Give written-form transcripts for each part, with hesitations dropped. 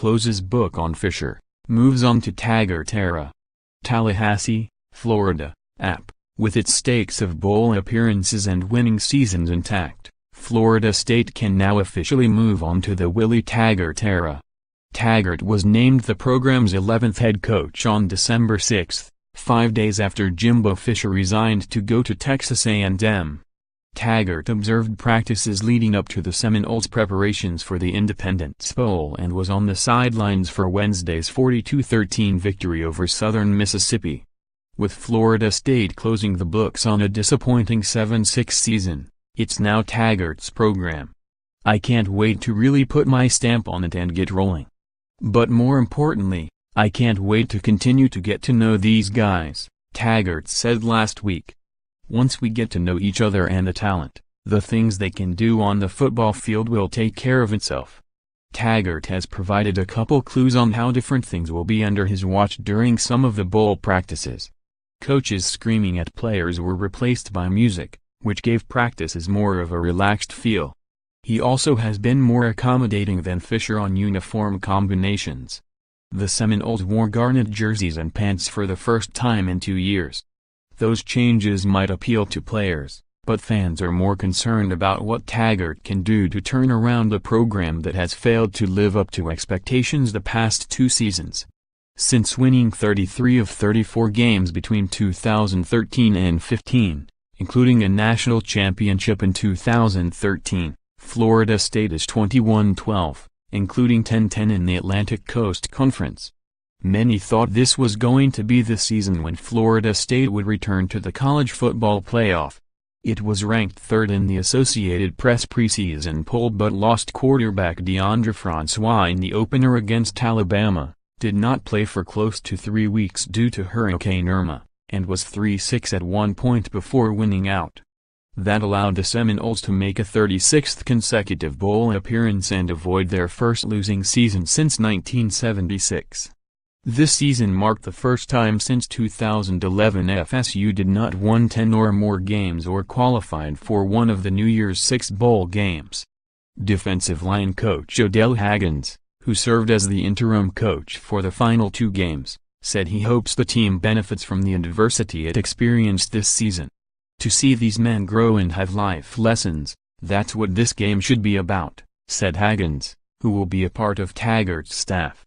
closes book on Fisher, moves on to Taggart era. Tallahassee, Florida, App. With its stakes of bowl appearances and winning seasons intact, Florida State can now officially move on to the Willie Taggart era. Taggart was named the program's 11th head coach on December 6, 5 days after Jimbo Fisher resigned to go to Texas A&M. Taggart observed practices leading up to the Seminoles' preparations for the Independence Bowl and was on the sidelines for Wednesday's 42-13 victory over Southern Mississippi. With Florida State closing the books on a disappointing 7-6 season, it's now Taggart's program. I can't wait to really put my stamp on it and get rolling. But more importantly, I can't wait to continue to get to know these guys, Taggart said last week. Once we get to know each other and the talent, the things they can do on the football field will take care of itself. Taggart has provided a couple clues on how different things will be under his watch during some of the bowl practices. Coaches screaming at players were replaced by music, which gave practices more of a relaxed feel. He also has been more accommodating than Fisher on uniform combinations. The Seminoles wore garnet jerseys and pants for the first time in 2 years. Those changes might appeal to players, but fans are more concerned about what Taggart can do to turn around a program that has failed to live up to expectations the past 2 seasons. Since winning 33 of 34 games between 2013 and 15, including a national championship in 2013, Florida State is 21-12, including 10-10 in the Atlantic Coast Conference. Many thought this was going to be the season when Florida State would return to the college football playoff. It was ranked 3rd in the Associated Press preseason poll but lost quarterback Deondre Francois in the opener against Alabama, did not play for close to 3 weeks due to Hurricane Irma, and was 3-6 at one point before winning out. That allowed the Seminoles to make a 36th consecutive bowl appearance and avoid their first losing season since 1976. This season marked the first time since 2011 FSU did not win 10 or more games or qualified for one of the New Year's Six bowl games. Defensive line coach Odell Haggins, who served as the interim coach for the final 2 games, said he hopes the team benefits from the adversity it experienced this season. To see these men grow and have life lessons, that's what this game should be about, said Haggins, who will be a part of Taggart's staff.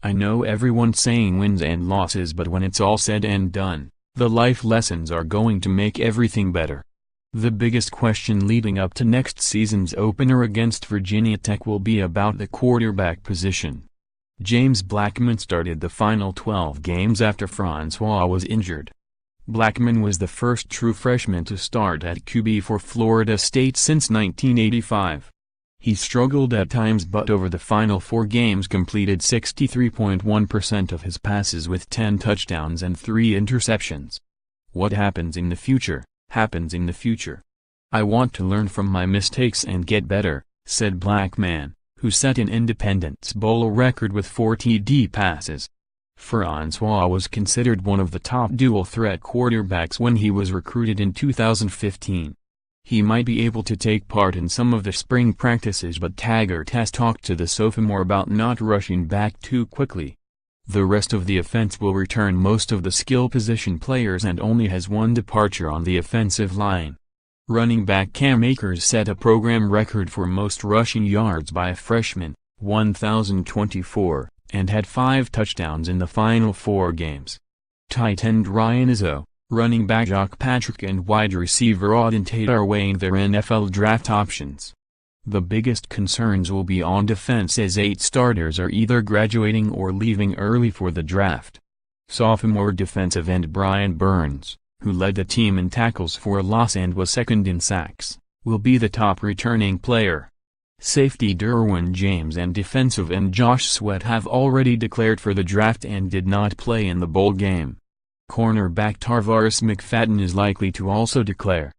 I know everyone's saying wins and losses, but when it's all said and done, the life lessons are going to make everything better. The biggest question leading up to next season's opener against Virginia Tech will be about the quarterback position. James Blackman started the final 12 games after Francois was injured. Blackman was the first true freshman to start at QB for Florida State since 1985. He struggled at times but over the final 4 games completed 63.1% of his passes with 10 touchdowns and 3 interceptions. What happens in the future, happens in the future. I want to learn from my mistakes and get better, said Blackman, who set an Independence Bowl record with 4 TD passes. Francois was considered one of the top dual-threat quarterbacks when he was recruited in 2015. He might be able to take part in some of the spring practices, but Taggart has talked to the sophomore about not rushing back too quickly. The rest of the offense will return most of the skill position players and only has 1 departure on the offensive line. Running back Cam Akers set a program record for most rushing yards by a freshman, 1,024, and had 5 touchdowns in the final 4 games. Tight end Ryan Izzo, running back Jock Patrick and wide receiver Auden Tate are weighing their NFL draft options. The biggest concerns will be on defense as 8 starters are either graduating or leaving early for the draft. Sophomore defensive end Brian Burns, who led the team in tackles for a loss and was 2nd in sacks, will be the top returning player. Safety Derwin James and defensive end Josh Sweat have already declared for the draft and did not play in the bowl game. Cornerback Tarvaris McFadden is likely to also declare.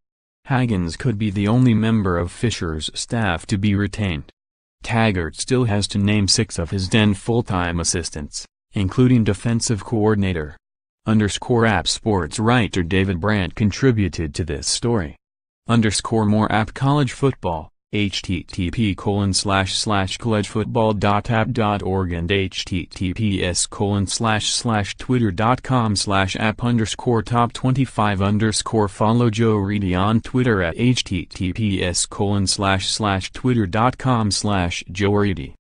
Haggins could be the only member of Fisher's staff to be retained. Taggart still has to name 6 of his 10 full-time assistants, including defensive coordinator. _App Sports writer David Brandt contributed to this story. _More App College Football. http://collegefootball.app.org and https://twitter.com/app_top25_ Follow Joe Reedy on Twitter at https://twitter.com/joereedy.